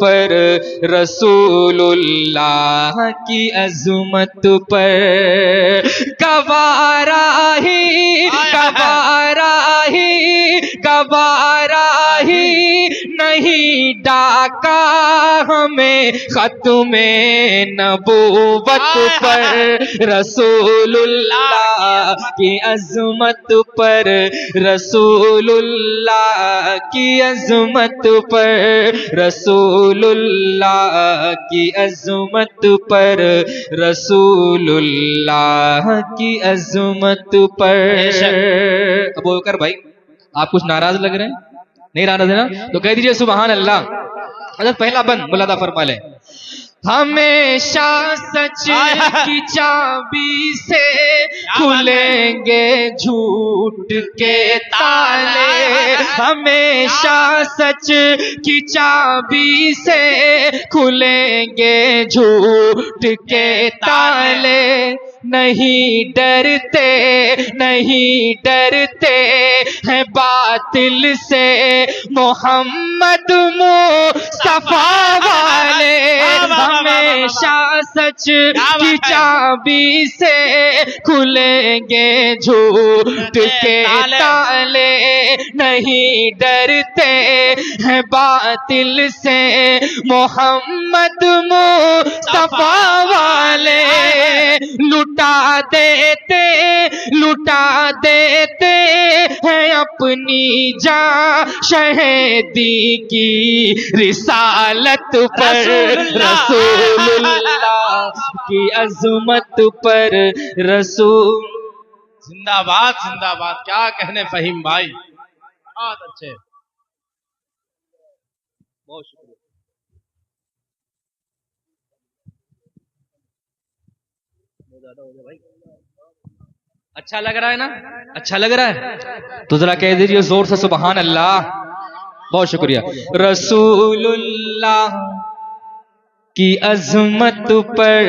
پر رسولullah کی عظمت پر گوارا ہی نہیں ڈاکا ہمیں ختم نبوت پر رسول اللہ کی عظمت پر رسول اللہ کی عظمت پر رسول اللہ کی عظمت پر رسول اللہ کی عظمت پر۔ ابو بکر بھائی آپ کچھ ناراض لگ رہے ہیں؟ نہیں ناراض ہے نا؟ تو کہہ دیجئے سبحان اللہ۔ حضرت پہلا بند ملاحظہ فرما لیں۔ ہمیشہ سچ کی چابی سے کھلیں گے جھوٹ کے تالے، ہمیشہ سچ کی چابی سے کھلیں گے جھوٹ کے تالے، نہیں ڈرتے ہیں باطل سے محمد مصطفیٰ والے، ہمیشہ سچ کی چابی سے کھلیں گے جھوٹ کے تالے، نہیں ڈرتے ہیں باطل سے محمد مصطفیٰ والے، لٹا دیتے ہیں اپنی جان شہیدی کی رسالت پر رسول اللہ کی عظمت پر رسول۔ زندہ باد زندہ باد، کیا کہنے فہیم بھائی، بہت اچھے، بہت شکریہ۔ اچھا لگ رہا ہے نا؟ اچھا لگ رہا ہے تو ذرا کہہ دیجئے زور سے سبحان اللہ۔ بہت شکریہ۔ رسول اللہ کی عظمت پر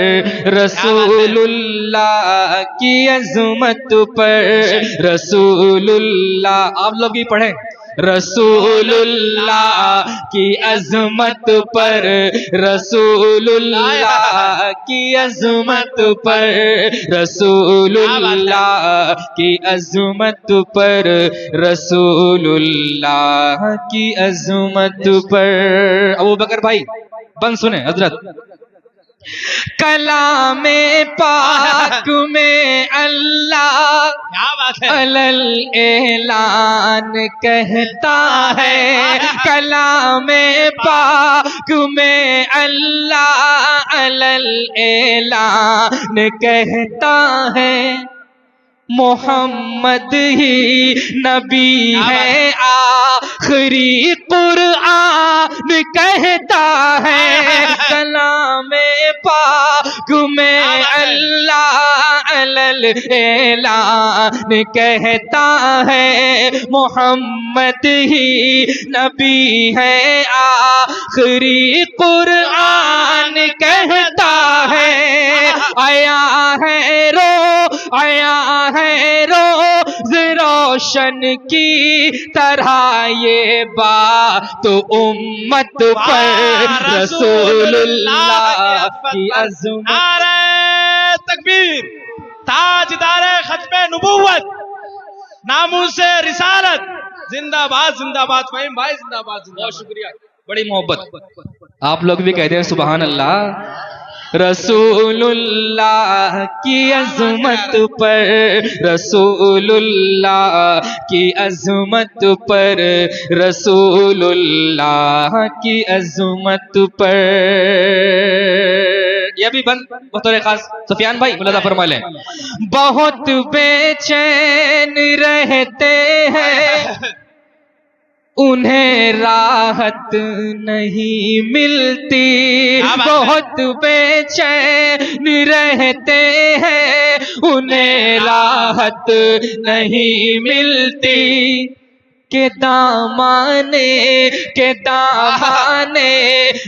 رسول اللہ کی عظمت پر رسول اللہ، آپ لوگ بھی پڑھیں، رسول اللہ کی عظمت پر رسول اللہ کی عظمت پر رسول اللہ کی عظمت پر رسول اللہ کی عظمت پر۔ ابو بکر بھائی بند سنیں حضرت۔ کلام پاک میں اللہ اعلان کہتا ہے، کلام پاک میں اللہ اعلان کہتا ہے، محمد ہی نبی ہے آخری قرآن کہتا ہے، کلام پاک میں اللہ اعلان کہتا ہے، محمد ہی نبی ہے آخری قرآن کہتا ہے، آیا ہے روز روشن کی طرح یہ بات امت پر رسول اللہ کی عظمت۔ نعرہ تکبیر، تاجدار ختم نبوت، ناموس رسالت، زندہ باد زندہ باد فہیم بھائی، زندہ باد زندہ باد۔ بہت شکریہ، بڑی محبت۔ آپ لوگ بھی کہتے ہیں سبحان اللہ۔ رسول اللہ کی عظمت پر رسول اللہ کی عظمت پر رسول اللہ کی عظمت پر۔ یہ بھی بند بطور خاص سفیان بھائی ملاحظہ فرما لیں۔ بہت بے چین رہتے ہیں انہیں راحت نہیں ملتی، بہت بے چین رہتے ہیں انہیں راحت نہیں ملتی، کے دامانے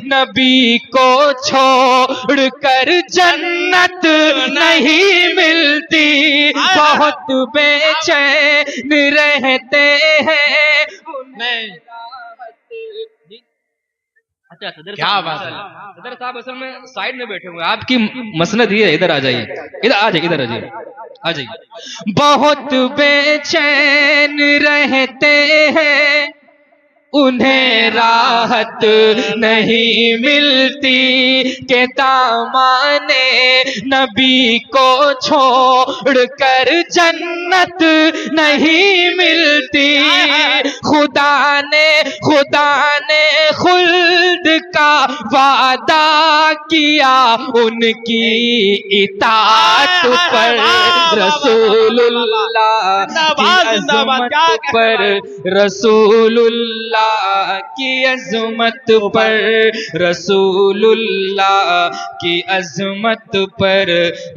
نبی کو چھوڑ کر جنت نہیں ملتی، بہت بے چین رہتے ہیں کیا بات ہے. ادھر صاحب اصل میں سائڈ میں بیٹھے ہوئے، آپ کی مسند یہ ہے، ادھر آ جائیے، ادھر آ جائیے. بہت بے چین رہتے ہیں، انہیں راحت نہیں ملتی کہ دامانے نبی کو چھوڑ کر جنت نہیں ملتی. خدا نے خلد کا وعدہ کیا ان کی اطاعت پر، رسول اللہ کی عظمت پر، رسول اللہ کی عظمت پر، رسول اللہ کی عظمت پر،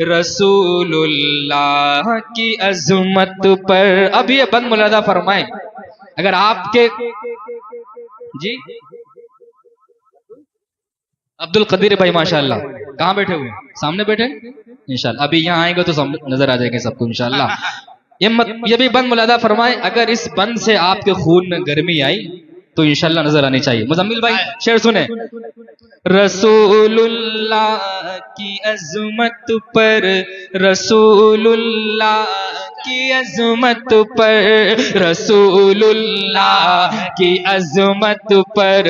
رسول اللہ کی عظمت پر. اب یہ بند ملاحظہ فرمائیں، اگر آپ کے جی عبد القدیر بھائی ماشاءاللہ کہاں بیٹھے ہوئے؟ سامنے بیٹھے انشاءاللہ. ابھی یہاں آئیں گے تو نظر آ جائیں گے سب کو انشاءاللہ. یہ بھی بند ملاحظہ فرمائیں، اگر اس بند سے آپ کے خون میں گرمی آئی تو انشاءاللہ نظر آنی چاہیے. مزمل بھائی شعر سنیں. رسول اللہ کی عظمت پر، رسول اللہ کی عظمت پر، رسول اللہ کی عظمت پر،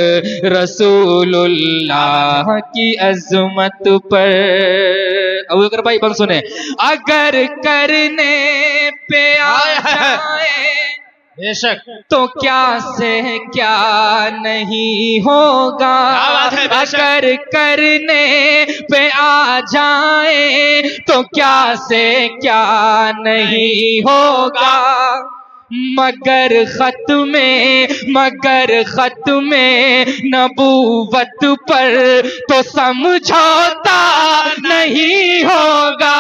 رسول اللہ کی عظمت پر. ابو بکر بھائی بند سنیں. اگر کرنے پہ آ جائے بے شک تو کیا سے کیا نہیں ہوگا، اگر کرنے پہ آ جائیں تو کیا سے کیا نہیں ہوگا. مگر ختم نبوت پر تو سمجھوتا نہیں ہوگا.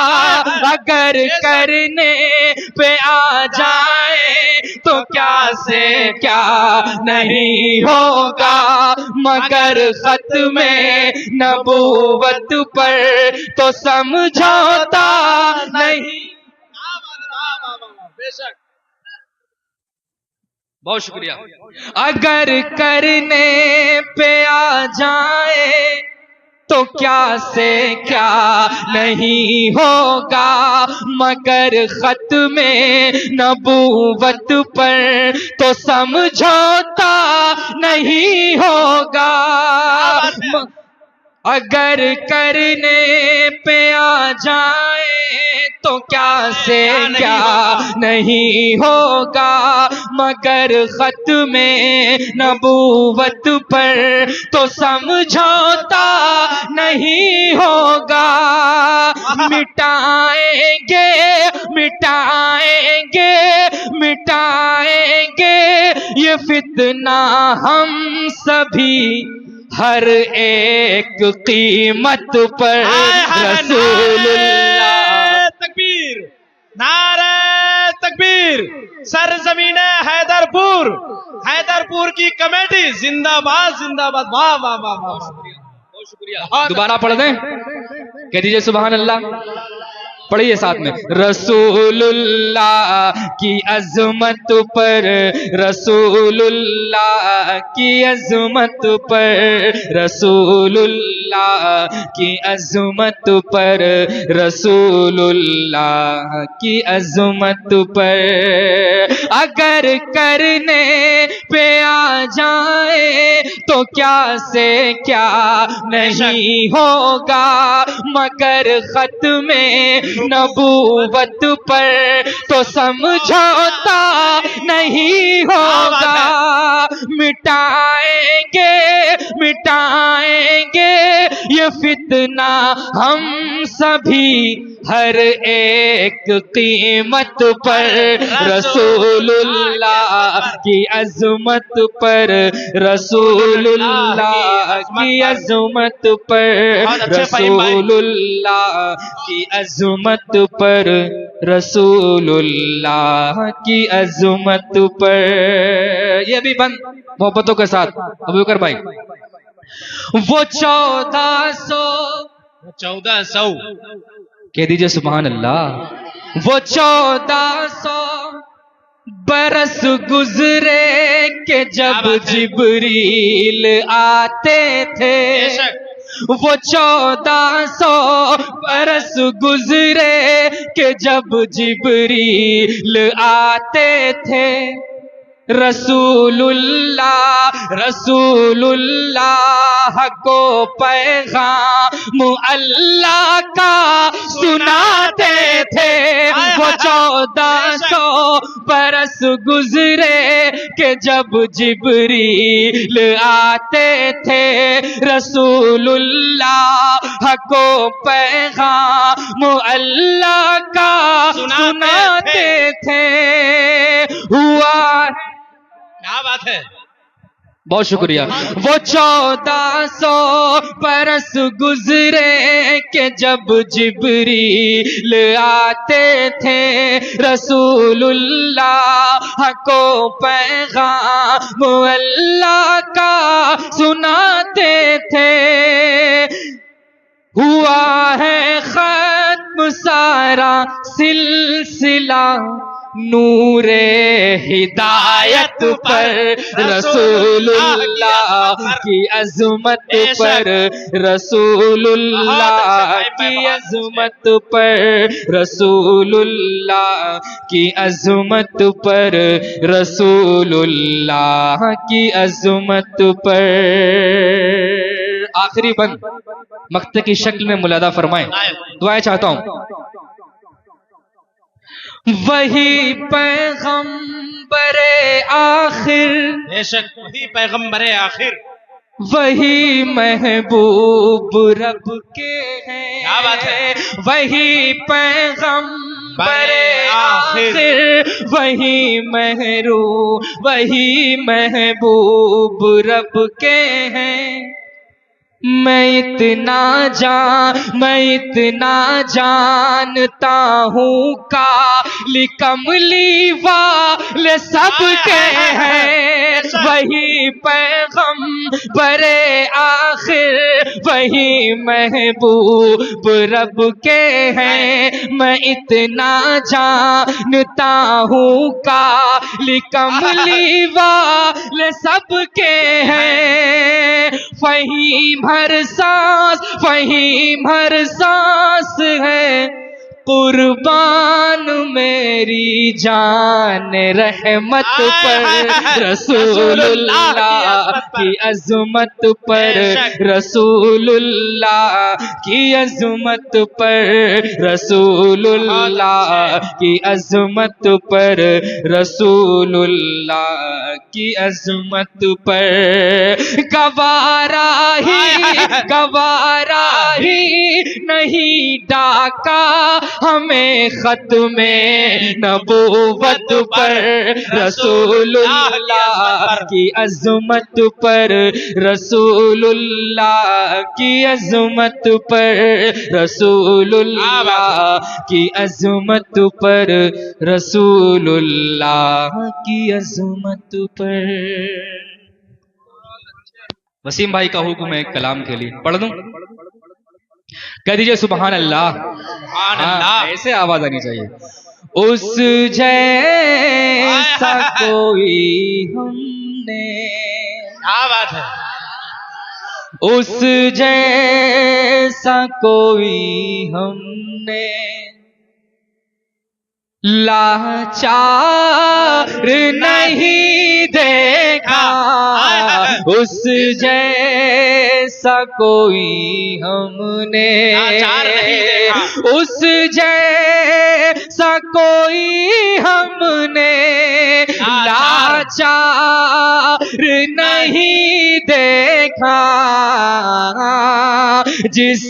اگر کرنے پہ آ جائے تو کیا سے کیا نہیں ہوگا، مگر ختم نبوت پر تو سمجھوتا نہیں. بے شک. بہت شکریہ. اگر کرنے پہ آ جائے تو کیا سے کیا نہیں ہوگا، مگر ختم نبوت پر تو سمجھوتا نہیں ہوگا. اگر کرنے پہ آ جائے تو کیا سے کیا نہیں ہوگا، مگر ختم نبوت پر تو سمجھوتا نہیں ہوگا. مٹائیں گے یہ فتنہ ہم سبھی ہر ایک قیمت پر، رسول اللہ. تکبیر، نعرہ تکبیر. سرزمین حیدر پور کی کمیٹی زندہ باد زندہ باد. واہ واہ واہ واہ. دوبارہ پڑھ دیں، کہہ دیجئے سبحان اللہ. پڑھیے ساتھ میں. رسول اللہ کی عظمت پر، رسول اللہ کی عظمت پر، رسول اللہ کی عظمت پر، رسول اللہ کی عظمت پر. اگر کرنے پہ آ جائے تو کیا سے کیا نہیں ہوگا، مگر ختم نبوت پر تو سمجھوتا نہیں ہوگا. مٹائیں گے یہ فتنہ ہم سبھی ہر ایک قیمت پر، رسول اللہ کی عظمت پر، رسول اللہ کی عظمت پر، رسول اللہ کی عظمت پر. رسول اللہ کی عظمت پر. یہ بھی بند محبتوں کے ساتھ ابو بکر بھائی. وہ 1400 کہہ دیجئے سبحان اللہ. وہ 1400 برس گزرے کہ جب جبریل آتے تھے. وہ 1400 برس گزرے کہ جب جبریل آتے تھے. رسول اللہ کو پیغام اللہ کا سناتے تھے. وہ 1400 برس گزرے کہ جب جبریل آتے تھے. رسول اللہ کو پیغام اللہ کا سناتے تھے. ہوا کیا بات ہے. بہت شکریہ. وہ 1400 برس گزرے کہ جب جبریل آتے تھے. رسول اللہ کو پیغام اللہ کا سناتے تھے. ہوا ہے ختم سارا سلسلہ نور ہدایت پر. رسول اللہ کی عظمت پر. رسول اللہ کی عظمت پر. رسول اللہ کی عظمت پر. رسول اللہ کی عظمت پر. آخری بند مقطع کی شکل میں ملاحظہ فرمائیں. دعائیں چاہتا ہوں. وہی پیغمبر آخر, بے شک وہی پیغمبر آخر, وہی محبوب رب کے ہیں. کیا بات ہے. وہی پیغمبر آخر, وہی محبوب رب کے ہیں. میں اتنا جانتا ہوں کالی کملی والے سب کے ہیں. وہی پیغمبر آخر, وہی محبوب رب کے ہیں. میں اتنا جانتا ہوں کالی کملی والے سب کے ہیں. فہیم ہر سانس ہے قربان میری جان رحمت پر. رسول اللہ کی عظمت پر. رسول اللہ کی عظمت پر. رسول اللہ کی عظمت پر. رسول اللہ کی عظمت پر. گوارا ہی نہیں ڈاکا ہمیں ختم نبوت پر. رسول اللہ کی عظمت پر. رسول اللہ کی عظمت پر. رسول اللہ کی عظمت پر. رسول اللہ کی عظمت پر. وسیم بھائی کا حکم ہے کلام کے لیے, پڑھ دوں؟ کہہ دیجئے سبحان اللہ. ایسے آواز آنی چاہیے. اس جیسا کوئی ہم نے, کیا بات ہے. اس جیسا کوئی ہم نے لاچار نہیں دیکھا. اس جیسا کوئی ہم نے, اس جیسا کوئی ہم نے لاچار نہیں دیکھا. جس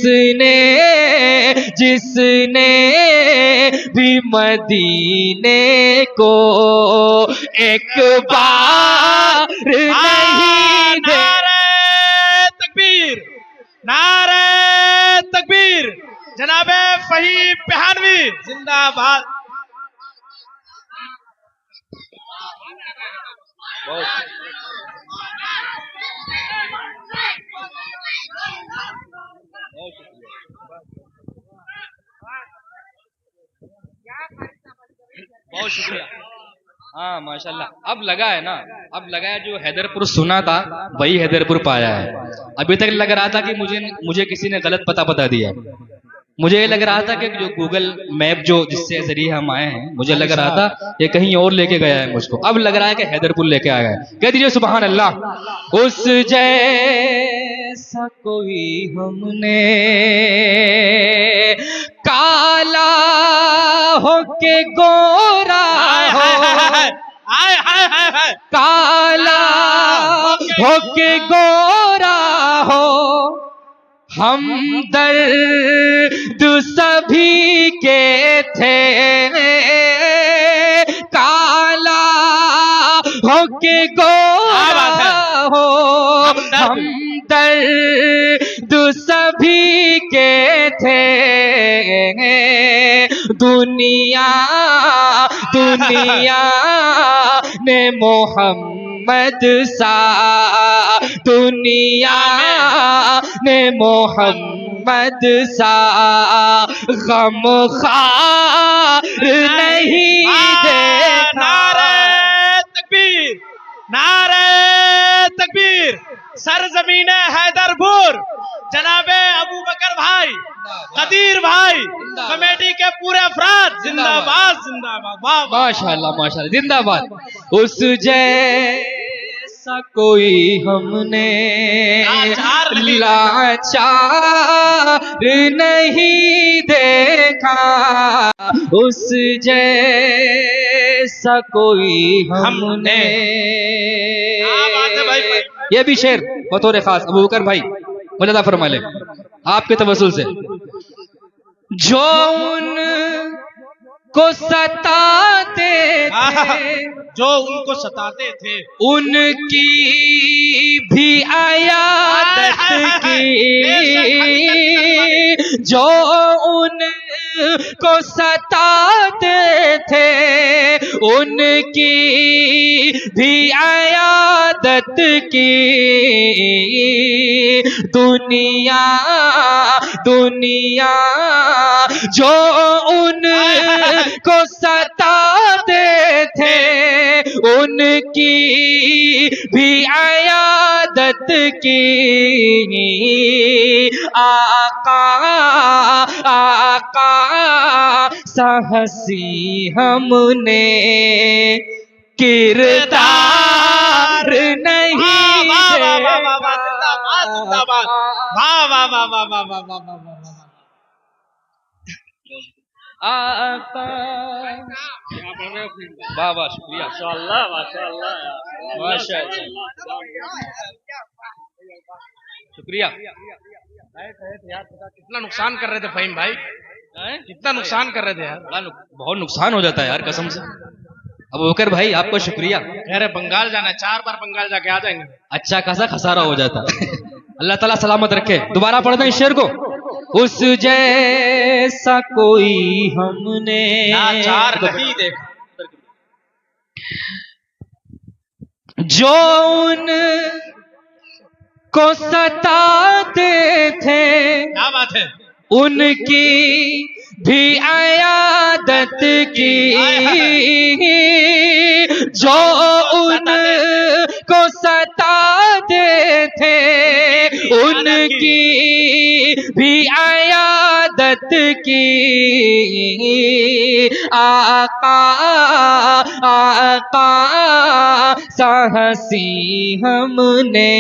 نے بھی مدینے کو ایک بار نہیں نعرہ تکبیر, نعرہ تکبیر. جناب فہیم پہانوی زندہ باد. بہت شکریہ. ہاں ماشاءاللہ. اب لگا ہے نا، اب لگا ہے جو حیدر پور سنا تھا وہی حیدر پور پایا ہے. ابھی تک لگ رہا تھا کہ مجھے کسی نے غلط پتہ بتا دیا. مجھے یہ لگ رہا تھا کہ جو گوگل میپ جو جس سے ذریعے ہم آئے ہیں، مجھے لگ رہا تھا یہ کہیں اور لے کے گیا ہے مجھ کو. اب لگ رہا ہے کہ حیدر پور لے کے آیا ہے. کہہ دیجیے سبحان اللہ. اس جیسا کوئی ہم نے کالا ہو کے گورا ہو، کالا ہو کے گورا ہو، ہم درد سبھی کے تھے. کالا ہو کے گورا ہو، ہم درد سبھی کے تھے. دنیا نے محمد سا، دنیا نے محمد سا غم خار نہیں دیکھا. نعرہ تکبیر، نعرہ تکبیر. سرزمین حیدر پور، جناب ابو بکر بھائی، قدیر بھائی، کمیٹی کے پورے افراد زندہ باد، زندہ باد. ماشاءاللہ ماشاءاللہ، زندہ باد. اس جیسا کوئی ہم نے لاچار نہیں دیکھا، اس جیسا کوئی ہم نے. یہ بھی شعر بطور خاص ابو بکر بھائی مجھے فرما لے آپ کے توسل سے. جو ان کو ستاتے تھے، جو ان کو ستاتے تھے، ان کی بھی عیادت کی. جو ان کو ستاتے تھے، ان کی بھی عیادت کی. دنیا جو ان کو ستاتے تھے، ان کی بھی عیادت کی. آقا سا ہنسی ہم نے کردار نہیں دیکھا. واہ واہ، شکریہ. ماشاءاللہ ماشاءاللہ ماشاءاللہ، شکریہ. کتنا نقصان کر رہے تھے فہیم بھائی، کتنا نقصان کر رہے تھے یار. بہت نقصان ہو جاتا ہے یار قسم سے. ابو بکر بھائی آپ کو شکریہ. کہہ رہے بنگال جانا ہے، 4 بار بنگال جا کے آ جائیں گے. اچھا خاصا خسارہ ہو جاتا. اللہ تعالیٰ سلامت رکھے. دوبارہ پڑھ دیں اس شعر کو. اس جیسا کوئی ہم نے لاچار نہیں دیکھا، جو ان کو ستاتے تھے، کیا بات ہے. ان کی بھی عیادت کی. جو ان کو ستاتے تھے، ان کی بھی عیادت کی. آقا سا ہنسی ہم نے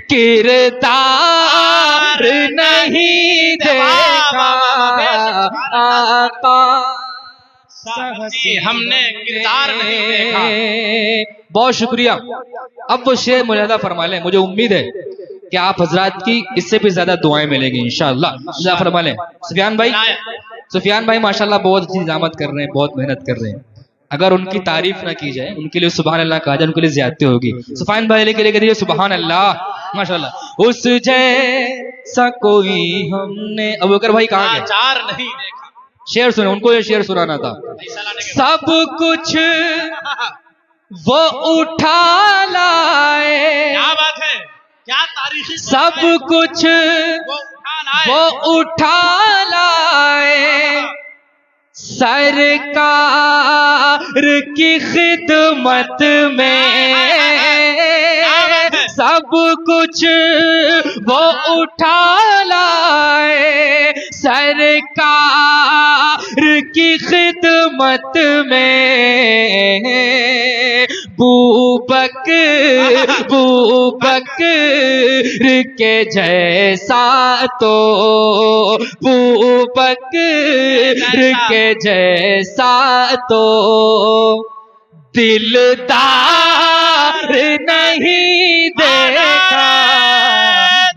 کردار نہیں دیکھا. آقا ہم نے کردار نہیں دیکھا. بہت شکریہ. اب وہ شعر ملاحظہ فرما لیں. مجھے امید ہے کہ آپ حضرات کی اس سے بھی زیادہ دعائیں ملیں گی انشاءاللہ. ملاحظہ فرما لیں. سفیان بھائی ماشاءاللہ بہت اچھی زحمت کر رہے ہیں، بہت محنت کر رہے ہیں. اگر ان کی تعریف نہ کی جائے، ان کے لیے سبحان اللہ کہا جائے، ان کے لیے زیادتی ہوگی. سفیان بھائی کے لیے کہہ دیجیے سبحان اللہ ماشاءاللہ. اس جیسا کوئی ہم نے. ابو بکر بھائی کہاں گئے؟ لاچار نہیں دیکھا. شعر سنیں، ان کو یہ شعر سنانا تھا. سب کچھ وہ اٹھا لائے کیا بات ہے، کیا تاریخی سب کچھ وہ اٹھا لائے، وہ اٹھا لائے سرکار کی خدمت میں سب کچھ وہ اٹھا لائے سرکار کی خدمت میں بوبکر کے جیسا تو بوبکر کے جیسا تو دلدار نہیں دیکھا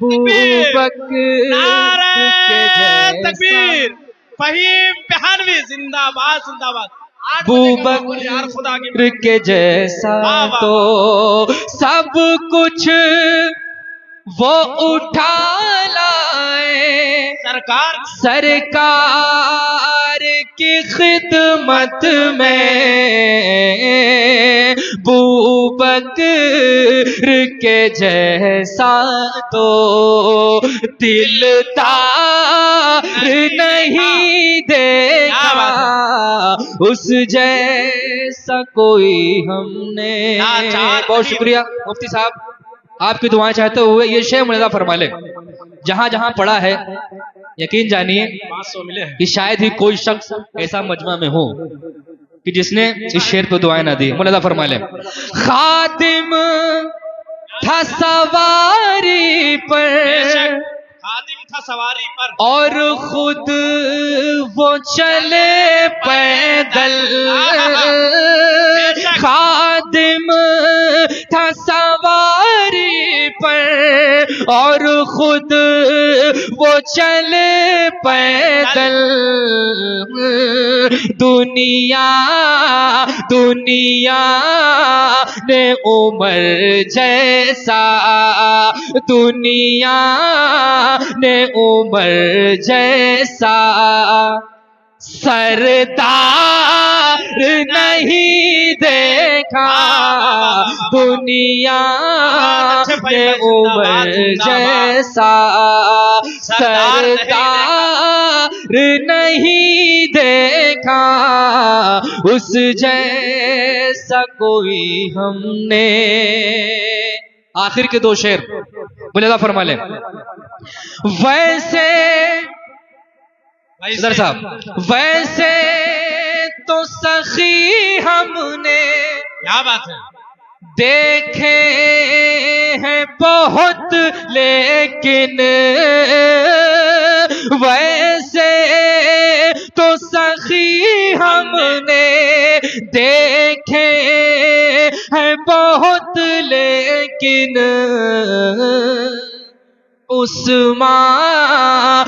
بوبکر نعرہ کے جیسا تکبیر، فہیم بہانوی زندہ باد زندہ باد، یار خدا کی بوبکر کے جیسا تو سب کچھ وہ اٹھا لائے سرکار کی خدمت میں بوبکر کے جیسا تو دلدار نہیں دیکھا اس جیسا کوئی ہم نے بہت شکریہ مفتی صاحب، آپ کی دعائیں چاہتے ہوئے یہ شعر ملاحظہ فرما لے، جہاں جہاں پڑھا ہے یقین جانیے کہ شاید ہی کوئی شخص ایسا مجمع میں ہو کہ جس نے اس شعر پہ دعائیں نہ دی. ملاحظہ فرما لے. خادم تھا سواری پر خادم تھا سواری پر اور خود وہ چلے پیدل. خادم تھا سواری پر اور خود وہ چلے پیدل. دنیا نے عمر جیسا دنیا نے عمر جیسا سردار نہیں دیکھا. دنیا نے عمر جیسا سردار نہیں دیکھا اس جیسا کوئی ہم نے. آخر کے دو شعر ملاحظہ فرما لیں. ویسے صدر صاحب ویسے تو سخی ہم نے کیا بات ہے، دیکھے ہیں بہت لیکن ویسے تو سخی ہم نے دیکھے ہیں بہت لیکن عثمان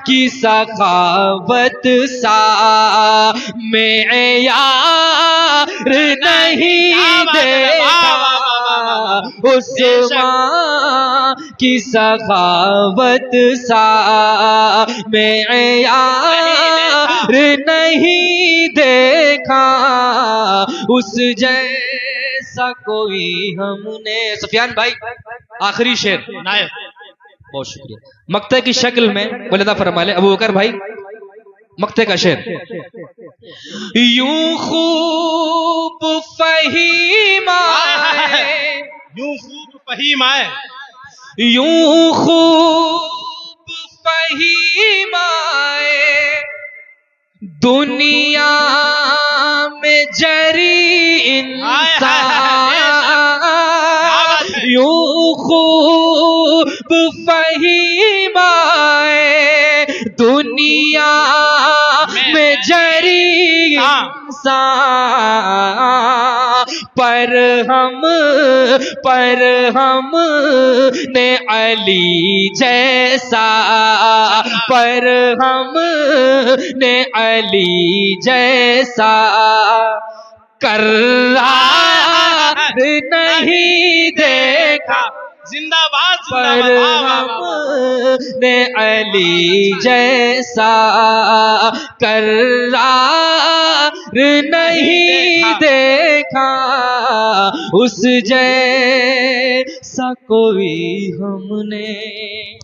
کی سخاوت سا معیار نہیں دیکھا. عثمان کی سخاوت سا معیار نہیں دیکھا اس جیسا کوئی ہم نے. سفیان بھائی آخری شعر. بہت شکریہ. مقطع کی شکل میں ملاحظہ فرما لے. ابو بکر بھائی مقطع کا شعر. یوں خوب فہیم آئے یوں خوب فہیم آئے یوں خوب فہیم آئے دنیا میں جری انسان. یوں خوب فہیم آئے دنیا میں جری انسان. پر ہم نے علی جیسا پر ہم نے علی جیسا کرار نہیں دیکھا. زندہ باد پر ہم نے علی جیسا کرار نہیں دیکھا اس جیسا کوئی ہم نے